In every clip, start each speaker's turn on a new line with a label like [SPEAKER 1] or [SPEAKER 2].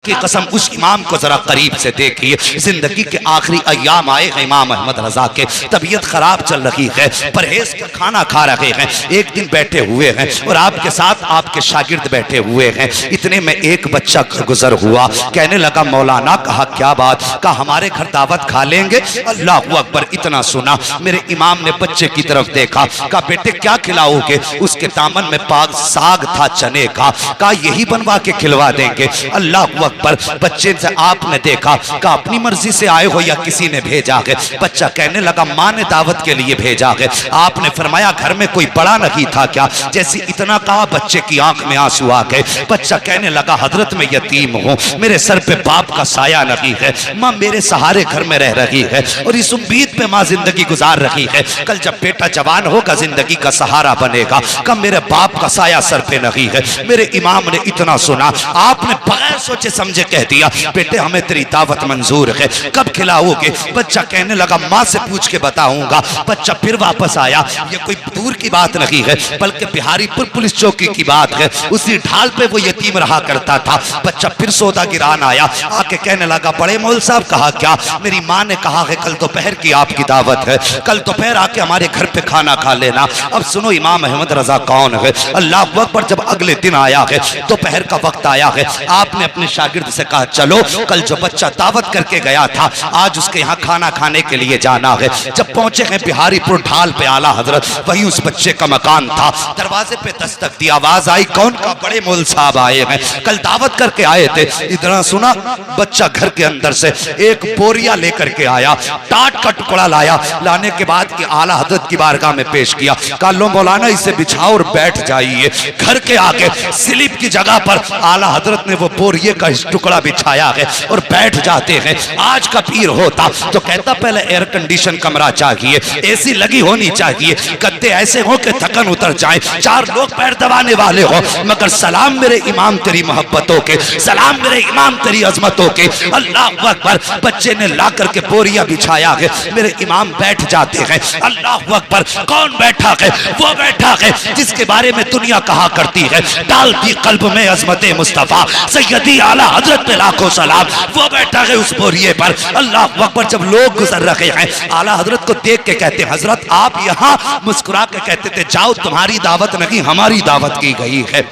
[SPEAKER 1] की कसम उस इमाम को जरा करीब से देखिए। जिंदगी के आखिरी अय्याम आए हैं इमाम अहमद रजा के, तबीयत खराब चल रही है, परहेज का खाना खा रहे हैं। एक दिन बैठे हुए हैं और आपके साथ आपके शागिर्द बैठे हुए हैं। इतने में एक बच्चा गुजर हुआ, कहने लगा मौलाना, कहा क्या बात, कहा हमारे घर दावत खा लेंगे। अल्लाह अकबर, इतना सुना मेरे इमाम ने बच्चे की तरफ देखा, कहा बेटे क्या खिलाओगे। उसके दामन में पाक साग था चने का, कहा यही बनवा के खिलवा देंगे। अल्लाह पर बच्चे से आपने देखा, कहा अपनी मर्जी से आए हो या किसी ने भेजा है। बच्चा कहने लगा माँ ने दावत के लिए भेजा है। आपने फरमाया घर में कोई बड़ा नहीं था क्या। जैसे इतना कहा बच्चे की आंख में आंसू आ गए। बच्चा कहने लगा हजरत मैं यतीम हूँ, मेरे सर पे बाप का साया नहीं है, माँ मेरे सहारे घर में रह रही है और इस उम्मीद पे माँ जिंदगी गुजार रही है कल जब बेटा जवान होगा जिंदगी का सहारा बनेगा। कब मेरे बाप का साया सर पे नहीं है। मेरे इमाम ने इतना सुना, आपने बगैर सोचे समझे कह दिया बेटे हमें तेरी दावत मंजूर है, कब खिलाओगे। बच्चा कहने लगा माँ से पूछ के बताऊंगा। बच्चा फिर वापस आया, ये कोई दूर की बात नहीं है बल्कि बिहारीपुर पुलिस चौकी की बात है। उसी ढाल पे वो यतीम रहा करता था। बच्चा फिर सौदा गिरान आया, आके कहने लगा बड़े मौल साहब कहा क्या। मेरी माँ ने कहा है कल दोपहर की आपकी दावत है, कल दोपहर आके हमारे घर पे खाना खा लेना। अब सुनो इमाम अहमद रजा कौन है। अल्लाह अकबर, जब अगले दिन आया है, दोपहर का वक्त आया है, आपने अपने शागिर्द से कहा चलो कल जो बच्चा दावत करके गया था आज उसके यहाँ खाना खाने के लिए जाना है। जब पहुंचे हैं बिहारीपुर ढाल पे आला हजरत, वही उस बच्चे का मकान था। दरवाजे पे दस्तक दी, आवाज आई कौन, का बड़े मौल साहब आए हैं, कल दावत करके आए थे। इतना सुना बच्चा घर के अंदर से एक बोरिया लेकर के आया, टाट का टुकड़ा लाया। लाने के बाद कि आला हजरत की बारगाह में पेश किया, कहा लो मौलाना इसे बिछाओ और बैठ जाइए। घर के आगे स्लिप की जगह पर आला हजरत ने वो बोरिये का टुकड़ा बिछाया है और बैठ जाते हैं। आज का पीर होता तो कहता पहले एयर कंडीशन कमरा चाहिए, एसी लगी होनी चाहिए, गद्दे ऐसे हो कि थकन उतर जाए, चार लोग पैर दबाने वाले हो। मगर सलाम मेरे इमाम तेरी मोहब्बतों के, सलाम मेरे इमाम तेरी अजमतों के। अल्लाह अकबर, बच्चे ने ला करके बोरिया बिछाया है, मेरे इमाम बैठ जाते हैं। अल्लाह अकबर, कौन बैठा है, वो बैठा है जिसके बारे में दुनिया कहा करती है डालती कल्ब में अजमत मुस्तफा सैयदी आला हजरत पे लाखों सलाम, वो बैठा है उस बोरिए पर। अल्लाह अकबर, जब लोग गुजर रहे हैं आला हजरत को देख के कहते हजरत आप यहाँ, मुस्कुरा के कहते थे जाओ तुम्हारी दावत नहीं हमारी दावत की गई है,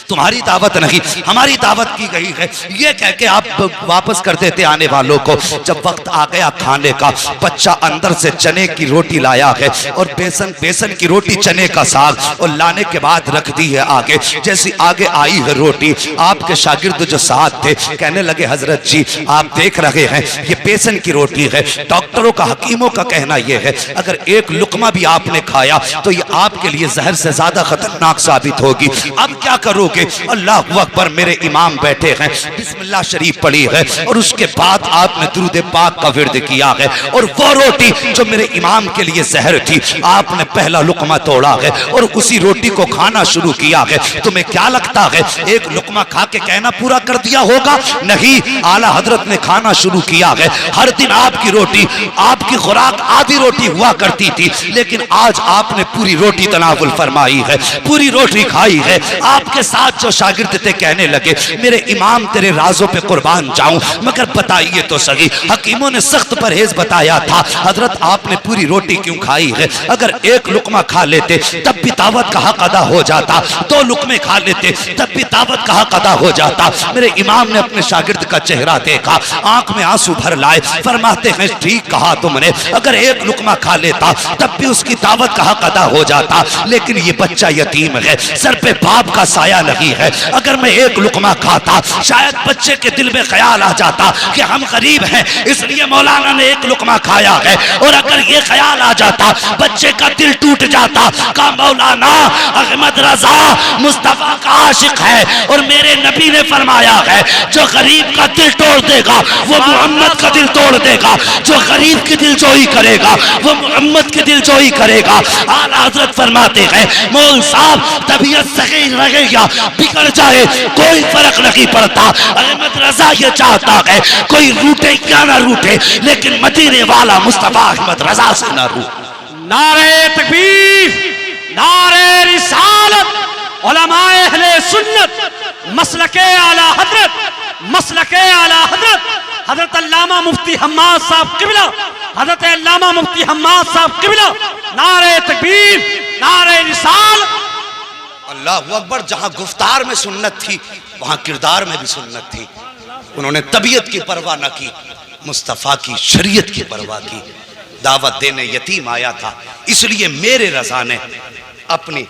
[SPEAKER 1] तुम्हारी दावत नहीं हमारी दावत की गई है। ये कह के आप वापस कर देते आने वालों को। जब वक्त आ गया खाने का, बच्चा अंदर से चने की रोटी लाया है और बेसन की रोटी चने का साग, और लाने के बाद रख दी है आगे। जैसी आगे आई है रोटी, आपके शागिर्द जो साथ थे कहने लगे हजरत जी आप देख रहे हैं ये बेसन की रोटी है, डॉक्टरों का हकीमों का कहना यह है अगर एक लुकमा भी आपने खाया तो ये आपके लिए जहर से ज्यादा खतरनाक साबित होगी। अब क्या करोगे। अल्लाह अकबर, मेरे इमाम बैठे हैं, बिस्मिल्लाह शरीफ पढ़ी है और उसके बाद आपने दुरूद पाक का विर्द किया है और वो रोटी जो मेरे इमाम के लिए जहर थी आपने पहला लुकमा तोड़ा है और उसी रोटी को खाना शुरू किया है। तुम्हें क्या लगता है एक लुकमा खा के कहना पूरा कर दिया होगा। नहीं, आला हजरत ने खाना शुरू किया है। हर दिन आपकी रोटी, आपकी खुराक आधी रोटी हुआ करती थी, लेकिन आज आपने पूरी रोटी तनावुल फरमाई है, पूरी रोटी खाई है। आपके साथ जो शागिर्द थे कहने लगे मेरे इमाम तेरे राजों पे कुर्बान जाऊं, मगर बताइए तो सही, हकीमों ने सख्त परहेज बताया था, हजरत आपने पूरी रोटी क्यों खाई है। अगर एक लुकमा खा लेते तब भी दावत का हक अदा हो जाता, दो लुकमे खा लेते तब भी दावत का हक अदा हो जाता। मेरे इमाम ने अपने शागिर्द का चेहरा देखा, आंख में आंसू भर लाए, फरमाते हैं ठीक कहा तुमने, अगर एक लुकमा खा लेता तब भी उसकी दावत का हक अदा हो जाता, लेकिन ये बच्चा यतीम है, सर पे बाप का साया नहीं है। अगर मैं एक लुकमा खाता शायद बच्चे के दिल में ख्याल आ जाता कि हम गरीब हैं इसलिए मौलाना ने एक लुकमा खाया है, और अगर ये ख्याल आ जाता बच्चे का दिल टूट जाता का मौलाना अहमद रजा मुस्तफा का आशिक है और मेरे नबी ने फरमाया है जो गरीब का दिल तोड़ देगा वो मोहम्मद का दिल तोड़ देगा, जो गरीब की दिल जोई करेगा वो मोहम्मद की दिल जोई करेगा। आला हजरत फरमाते हैं मौल साहब तबीयत सही रहे या बिगड़ जाए कोई फर्क नहीं पड़ता, अहमद रजा ये चाहता है कोई रूठे या ना रूठे लेकिन मदीने वाला मुस्तफा अहमद रजा से ना रूठे।
[SPEAKER 2] नारे तकबीर, नारे रिसालत, उलमाए अहले सुन्नत, मसलके आला हजरत मसलके आला हजरत हजरत अल्लामा मुफ्ती हम्माद साहब किबला, हजरत अल्लामा मुफ्ती हम्माद साहब किबला, नारे तकबीर, नारे रिसाल।
[SPEAKER 1] अल्लाह अकबर। जहां गुफ्तार में सुन्नत थी वहां किरदार में भी सुन्नत थी। उन्होंने तबीयत की परवाह न की, मुस्तफ़ा की शरीयत की परवाह की। दावत देने यतीम आया था, इसलिए मेरे रज़ा ने अपनी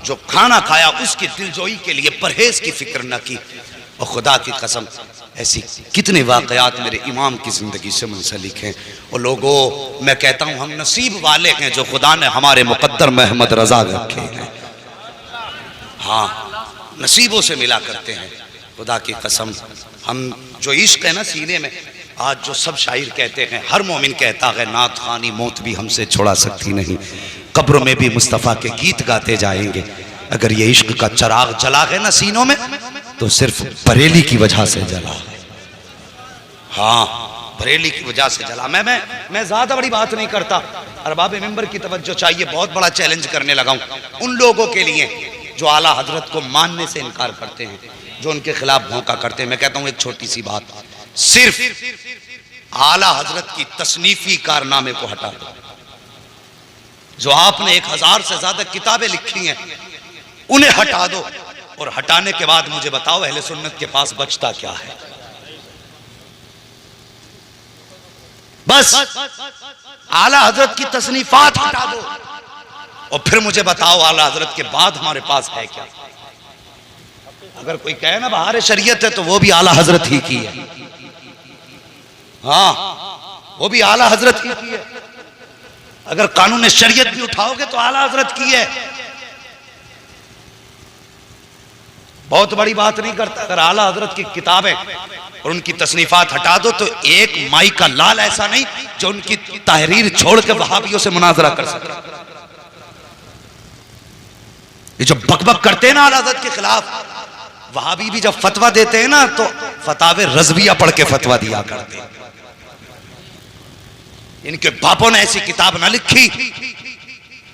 [SPEAKER 1] जो खाना खाया उसकी दिलजोई के लिए परहेज की फिक्र न की। और खुदा की कसम ऐसी कितने वाकयात मेरे इमाम की ज़िंदगी से मुंसलिक हैं। और लोगों, मैं कहता हूँ हम नसीब वाले हैं जो खुदा ने हमारे मुक़द्दर में अहमद रज़ा रखे हैं। हाँ, नसीबों से मिला करते हैं। खुदा की कसम, हम जो इश्क है ना सीने में, आज जो सब शायर कहते हैं, हर मोमिन कहता है नात खानी मौत भी हमसे छुड़ा सकती नहीं, कब्र में भी मुस्तफ़ा के गीत गाते जाएंगे। अगर ये इश्क का चराग जला है ना सीनों में तो सिर्फ बरेली की वजह से जला है। हाँ, बरेली की वजह से जला। मैं ज्यादा बड़ी बात नहीं करता, अरबाब मिंबर की तवज्जो चाहिए। बहुत बड़ा चैलेंज करने लगा हूं उन लोगों के लिए जो आला हजरत को मानने से इनकार करते हैं, जो उनके खिलाफ भौंका करते हैं। मैं कहता हूं एक छोटी सी बात, सिर्फ आला हजरत की तसनीफी कारनामे को हटा दो। जो आपने 1000 से ज्यादा किताबें लिखी हैं उन्हें हटा दो, और हटाने के बाद मुझे बताओ अहले सुन्नत के पास बचता क्या है? बस आला हजरत की तसनीफात हटा दो और फिर मुझे बताओ आला हजरत के बाद हमारे पास है क्या? अगर कोई कहे ना बहार शरीयत है तो वो भी आला हजरत ही की है। हाँ, वो भी आला हजरत ही की है। अगर कानून शरीयत भी उठाओगे तो आला हजरत की है। बहुत बड़ी बात नहीं करता। अगर आला हजरत की किताबें और उनकी तसनीफात हटा दो तो एक माई का लाल ऐसा नहीं जो उनकी तहरीर छोड़ के वहाबियों से मुनाजरा कर सके। ये जो बकबक करते हैं ना आला हजरत के खिलाफ, वहाबी भी जब फतवा देते हैं ना तो फतावे रज़विया पढ़ के फतवा दिया करते हैं। इनके बापों ने ऐसी किताब ना लिखी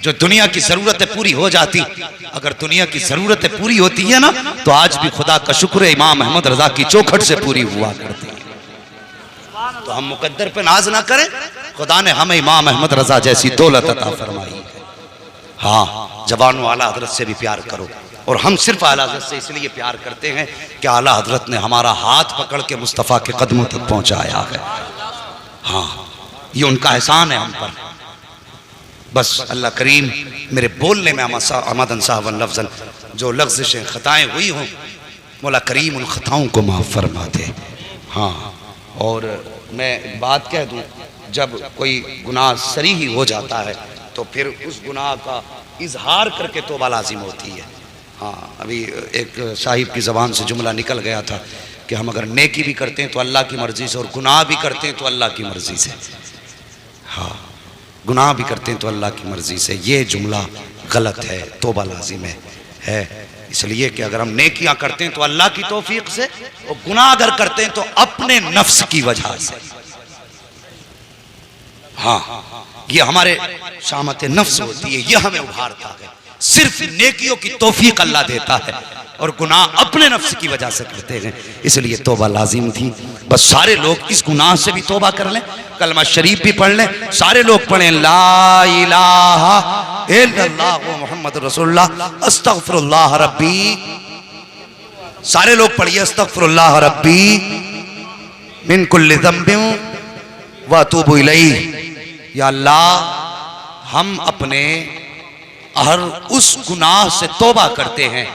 [SPEAKER 1] जो दुनिया की जरूरतें पूरी हो जाती। अगर दुनिया की जरूरतें पूरी होती है ना तो आज भी खुदा का शुक्र है इमाम अहमद रजा की चौखट से पूरी हुआ करती है। तो हम मुकद्दर पे नाज ना करें, खुदा ने हमें इमाम अहमद रजा जैसी दौलत अता फरमाई। हाँ, जवानों आला हजरत से भी प्यार करो। और हम सिर्फ आला हजरत से इसलिए प्यार करते हैं कि आला हजरत ने हमारा हाथ पकड़ के मुस्तफ़ा के कदमों तक पहुंचाया है। हाँ, ये उनका एहसान है हम पर। बस अल्लाह करीम मेरे बोलने में अमदन साहब लफ्ज़न जो लफ्ज़ें ख़ताएँ हुई हों, मौला करीम उन ख़ताओं को माफ़ फरमा दे। हाँ, और मैं बात कह दूँ, जब कोई गुनाह सरीही हो जाता है तो फिर उस गुनाह का इजहार करके तौबा लाजिम होती है। हाँ, अभी एक साहिब की ज़बान से जुमला निकल गया था कि हम अगर नेकी भी करते हैं तो अल्लाह की मर्ज़ी से और गुनाह भी करते हैं तो अल्लाह की मर्ज़ी से। हाँ, गुनाह भी करते हैं तो अल्लाह की मर्ज़ी से। ये जुमला गलत है, तौबा लाजिम है। इसलिए कि अगर हम नेकियां करते हैं तो अल्लाह की तौफीक से, और गुनाह अगर करते हैं तो अपने नफ्स की वजह से। हाँ, ये हमारे शामत नफ्स होती है, ये हमें उभारता है। सिर्फ नेकियों की तौफीक अल्लाह देता है और गुनाह अपने नफ्स की वजह से करते हैं। इसलिए तौबा लाजिम थी। बस सारे लोग इस गुनाह से भी तौबा कर लें, कलमा शरीफ भी पढ़ लें। सारे लोग पढ़ें ला इलाहा इल्लल्लाह मुहम्मद रसूलुल्लाह अस्तगफिरुल्लाह रब्बी। सारे लोग पढ़िए अस्तगफिरुल्लाह रब्बी मिन कुल्लि ज़ंबिन व अतूबु इलैह। या अल्लाह, हम अपने हर उस गुनाह से तौबा करते हैं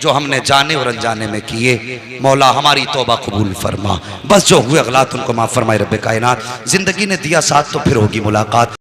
[SPEAKER 1] जो हमने जाने और अनजाने में किए। मौला हमारी तौबा कबूल फरमा। बस जो हुए गलत उनको माफ़ फरमाए रब्बे कायनात। ज़िंदगी ने दिया साथ तो फिर होगी मुलाकात।